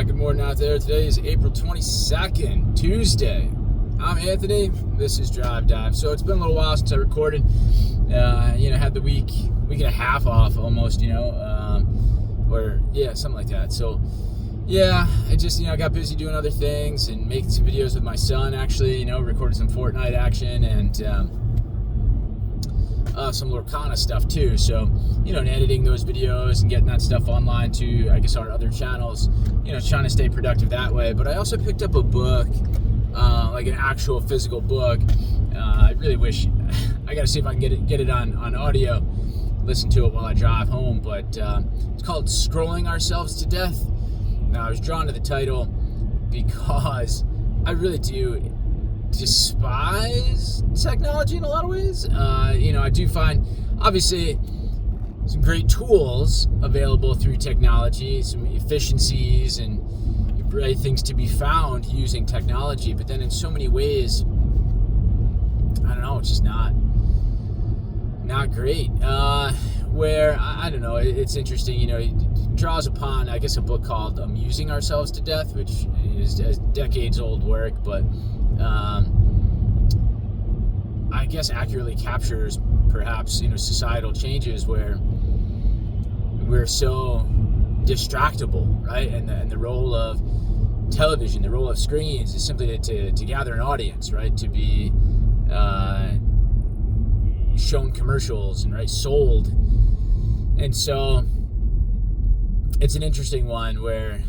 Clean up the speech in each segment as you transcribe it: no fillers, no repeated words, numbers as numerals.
Good morning out there. Today is April 22nd, Tuesday. I'm Anthony. This is Drive Dive. So it's been a little while since I recorded. Had the week and a half off almost, something like that. So, I just, got busy doing other things and making some videos with my son, actually, recorded some Fortnite action and some Lorcana stuff too. So, and editing those videos and getting that stuff online to, I guess, our other channels, trying to stay productive that way. But I also picked up a book, like an actual physical book. I really wish, I got to see if I can get it on audio, listen to it while I drive home. But it's called Scrolling Ourselves to Death. Now, I was drawn to the title because I really do despise technology in a lot of ways. I do find, obviously, some great tools available through technology, some efficiencies and great things to be found using technology. But then in so many ways, I don't know, it's just not great. Where, I don't know, it's interesting, it draws upon, I guess, a book called Amusing Ourselves to Death, which is a decades-old work, but I guess accurately captures perhaps, societal changes where we're so distractible, right? And the role of television, the role of screens is simply to gather an audience, right? To be shown commercials and sold. And so it's an interesting one where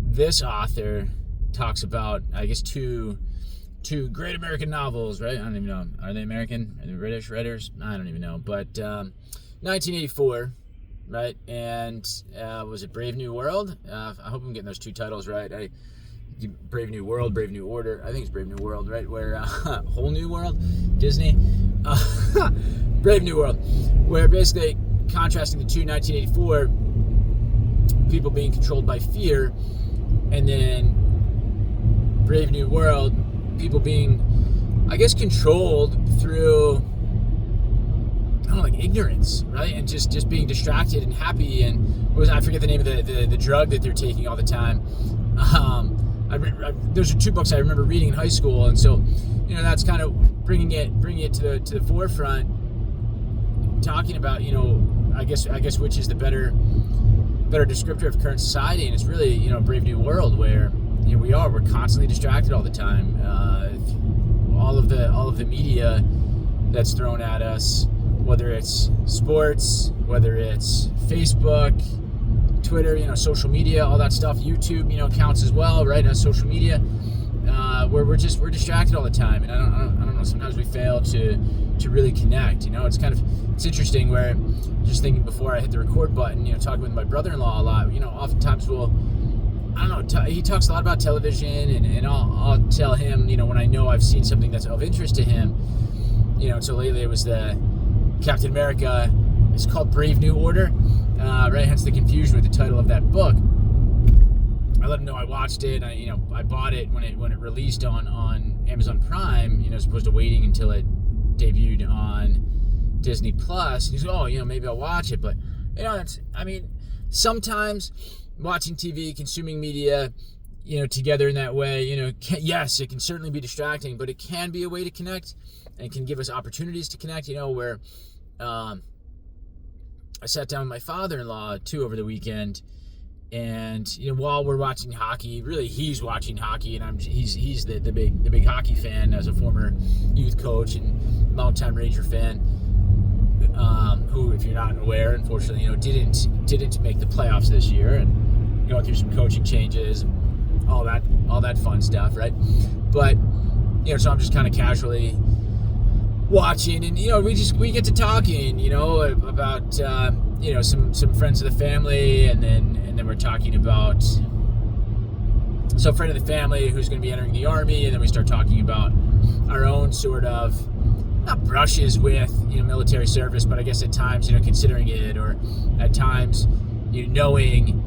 this author talks about, I guess, two great American novels, right? I don't even know. Are they American? Are they British writers? I don't even know. But 1984, right? And was it Brave New World? I hope I'm getting those two titles right. Brave New World, Brave New Order. I think it's Brave New World, right? Where Whole New World, Disney. Brave New World, where basically contrasting the two, 1984, people being controlled by fear, and then Brave New World, people being, I guess, controlled through, I don't know, like ignorance, right? And just being distracted and happy. And I forget the name of the drug that they're taking all the time. Those are two books I remember reading in high school, and so that's kind of bringing it to the forefront, talking about I guess which is the better descriptor of current society. And it's really Brave New World, where we're constantly distracted all the time. All of the media that's thrown at us, whether it's sports, whether it's Facebook, Twitter, social media, all that stuff. YouTube, counts as well, right? As social media, where we're distracted all the time, and I don't know. Sometimes we fail to really connect. It's interesting. Where just thinking before I hit the record button, talking with my brother-in-law a lot. Oftentimes he talks a lot about television, and I'll tell him, when I know I've seen something that's of interest to him. So lately it was the Captain America. It's called Brave New Order. Right, hence the confusion with the title of that book. I let him know I watched it. I bought it when it released on Amazon Prime. As opposed to waiting until it debuted on Disney Plus. He's maybe I'll watch it, but sometimes watching TV, consuming media, together in that way, yes, it can certainly be distracting, but it can be a way to connect and can give us opportunities to connect. Where I sat down with my father-in-law too over the weekend, and while we're watching hockey, really he's watching hockey, and he's the big hockey fan as a former youth coach and longtime Ranger fan, who, if you're not aware, unfortunately, didn't make the playoffs this year, and going through some coaching changes and all that fun stuff, right? But so I'm just kind of casually watching, and we get to talking, about some friends of the family, and then we're talking about some friend of the family who's going to be entering the Army, and then we start talking about our own sort of not brushes with military service, but I guess at times considering it, or at times knowing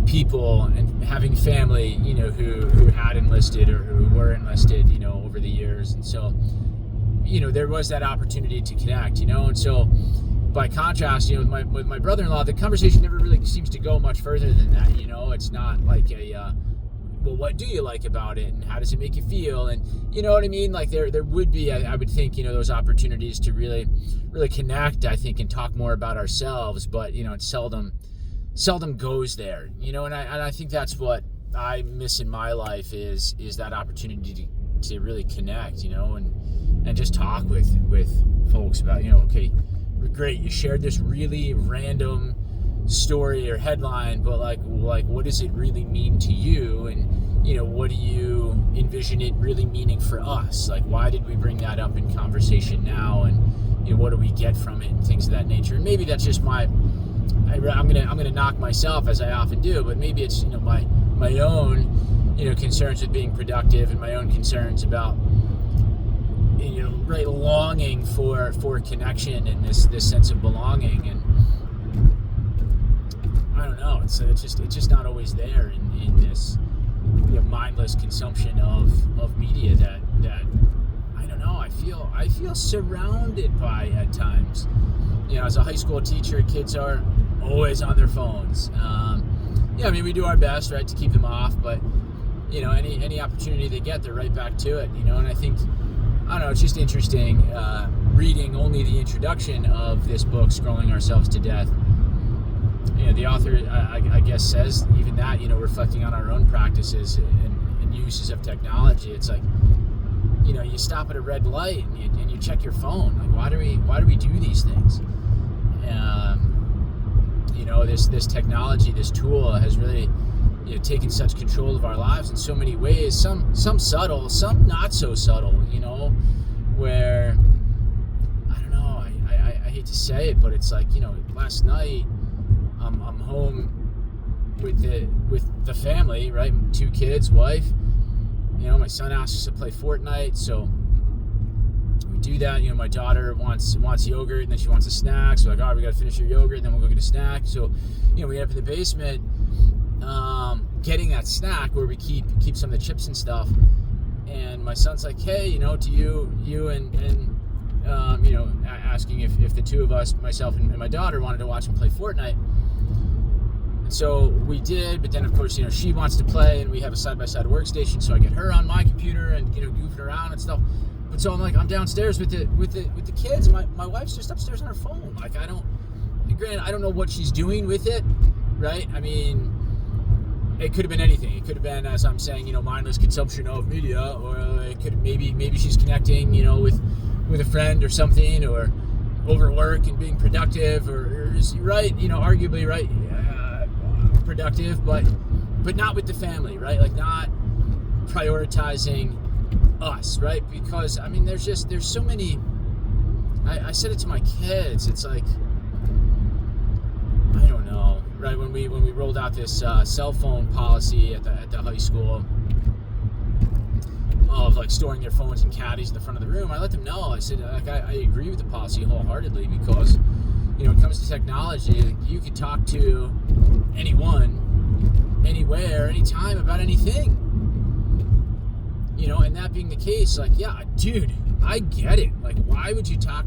people and having family who had enlisted or who were enlisted over the years. And so there was that opportunity to connect, and so by contrast, with my brother-in-law, the conversation never really seems to go much further than that. It's not like a well, what do you like about it, and how does it make you feel, and you know what I mean. Like there would be, I would think, those opportunities to really connect, I think, and talk more about ourselves, but it seldom goes there, and I think that's what I miss in my life is that opportunity to really connect, and just talk with folks about, okay, great, you shared this really random story or headline, but like what does it really mean to you, and what do you envision it really meaning for us? Like, why did we bring that up in conversation now, and what do we get from it, and things of that nature. And maybe that's just I'm gonna knock myself, as I often do, but maybe it's my own concerns with being productive, and my own concerns about longing for connection and this sense of belonging. And I don't know, it's just not always there in this mindless consumption of media that I don't know, I feel surrounded by at times. As a high school teacher, kids are always on their phones. We do our best, right, to keep them off, but any opportunity they get, they're right back to it. And I think, I don't know, it's just interesting reading only the introduction of this book, Scrolling Ourselves to Death. The author, I guess, says even that, reflecting on our own practices and uses of technology. It's like, you stop at a red light and you check your phone. Like, why do we do these things? This technology, this tool has really taken such control of our lives in so many ways. Some subtle, some not so subtle. Where I don't know. I hate to say it, but it's like, last night I'm home with the family, right? 2 kids, wife. My son asked us to play Fortnite, so we do that. My daughter wants yogurt, and then she wants a snack. So like, all right, we got to finish your yogurt, and then we'll go get a snack. So we end up in the basement getting that snack where we keep some of the chips and stuff. And my son's like, hey, to you and asking if the two of us, myself and my daughter, wanted to watch him play Fortnite. And so we did, but then of course, she wants to play, and we have a side-by-side workstation, so I get her on my computer and goofing around and stuff. But so I'm downstairs with the kids, and my wife's just upstairs on her phone. Like, granted, I don't know what she's doing with it, right? I mean, it could have been anything. It could have been, as I'm saying, mindless consumption of media, or it could maybe she's connecting, with a friend or something, or over work and being productive, or right, arguably right, productive, but not with the family, right? Like, not prioritizing us, right? Because there's so many. I said it to my kids. It's like, I don't know, right? When we rolled out this cell phone policy at the high school of like storing their phones in caddies in the front of the room, I let them know. I said, like, I agree with the policy wholeheartedly, because when it comes to technology, you can talk to anyone, anywhere, anytime about anything. And that being the case, like, yeah, dude, I get it. Like, why would you choose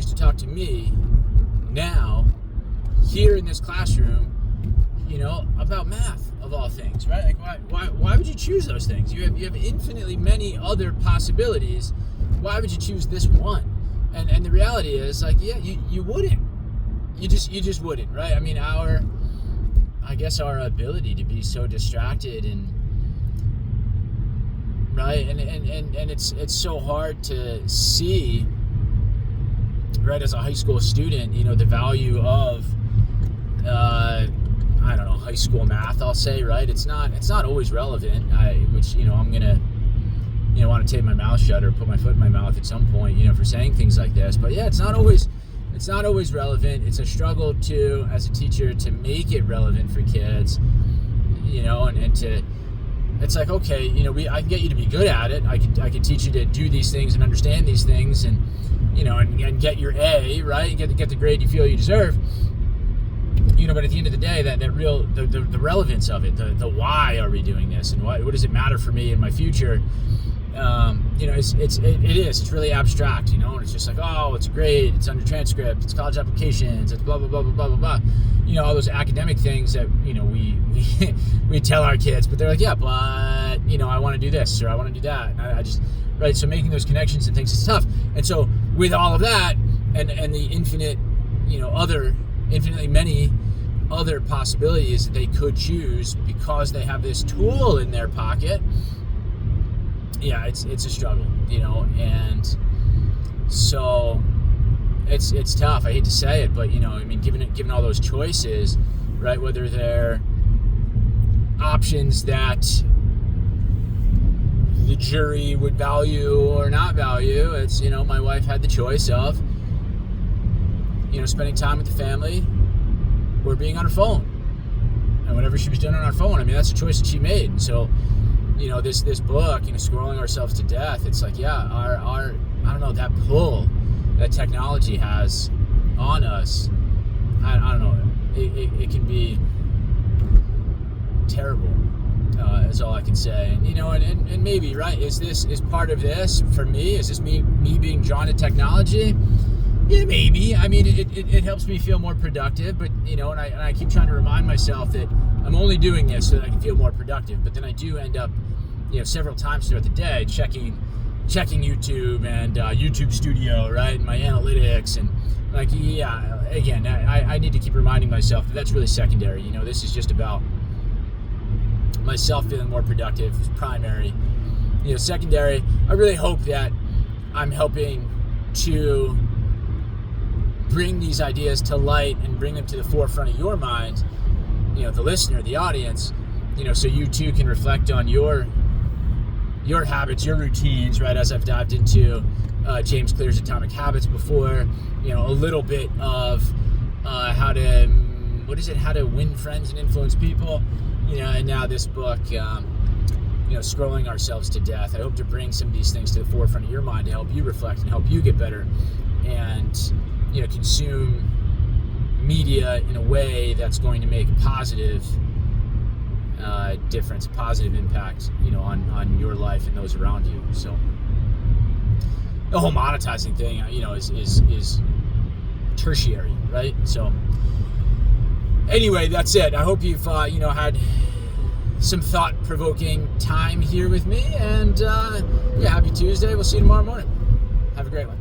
to talk to me now, here in this classroom, about math, of all things, right? Like, why would you choose those things? You have infinitely many other possibilities. Why would you choose this one? And the reality is, like, yeah, you wouldn't. You just wouldn't, right? I guess our ability to be so distracted and right, and it's so hard to see, right, as a high school student, the value of I don't know, high school math, I'll say, right? It's not always relevant. I'm gonna want to tape my mouth shut or put my foot in my mouth at some point, for saying things like this. But yeah, it's not always relevant. It's a struggle to, as a teacher, to make it relevant for kids, and to. It's like, okay, I can get you to be good at it. I can teach you to do these things and understand these things, and and get your A, right? Get the grade you feel you deserve. But at the end of the day, the relevance of it, the why are we doing this, and what does it matter for me in my future? it's really abstract, and it's just like, oh, it's great, it's under transcript, it's college applications, it's blah blah blah blah blah blah blah, all those academic things that we tell our kids, but they're like, yeah, but I want to do this or I want to do that, and I just, right, so making those connections and things is tough. And so with all of that and the infinitely many other possibilities that they could choose because they have this tool in their pocket, it's a struggle, and so it's tough. I hate to say it, but given all those choices, right, whether they're options that the jury would value or not value, it's my wife had the choice of spending time with the family or being on her phone, and whatever she was doing on her phone, that's a choice that she made. And so this book, Scrolling Ourselves to Death, it's like, our I don't know, that pull that technology has on us, I don't know, it can be terrible, is all I can say. And and maybe, right, is part of this for me, is this me being drawn to technology? Yeah, maybe. It helps me feel more productive, but and I keep trying to remind myself that I'm only doing this so that I can feel more productive. But then I do end up, several times throughout the day checking YouTube and YouTube Studio, right, and my analytics, and again, I need to keep reminding myself that that's really secondary. This is just about myself feeling more productive, is primary. Secondary, I really hope that I'm helping to bring these ideas to light and bring them to the forefront of your mind, the listener, the audience, so you too can reflect on your habits, your routines, right? As I've dived into James Clear's Atomic Habits before, a little bit of how to win friends and influence people, and now this book, Scrolling Ourselves to Death. I hope to bring some of these things to the forefront of your mind to help you reflect and help you get better, and consume media in a way that's going to make a positive difference, positive impact, on your life and those around you. So the whole monetizing thing, is tertiary, right? So anyway, that's it. I hope you've had some thought-provoking time here with me, and happy Tuesday. We'll see you tomorrow morning. Have a great one.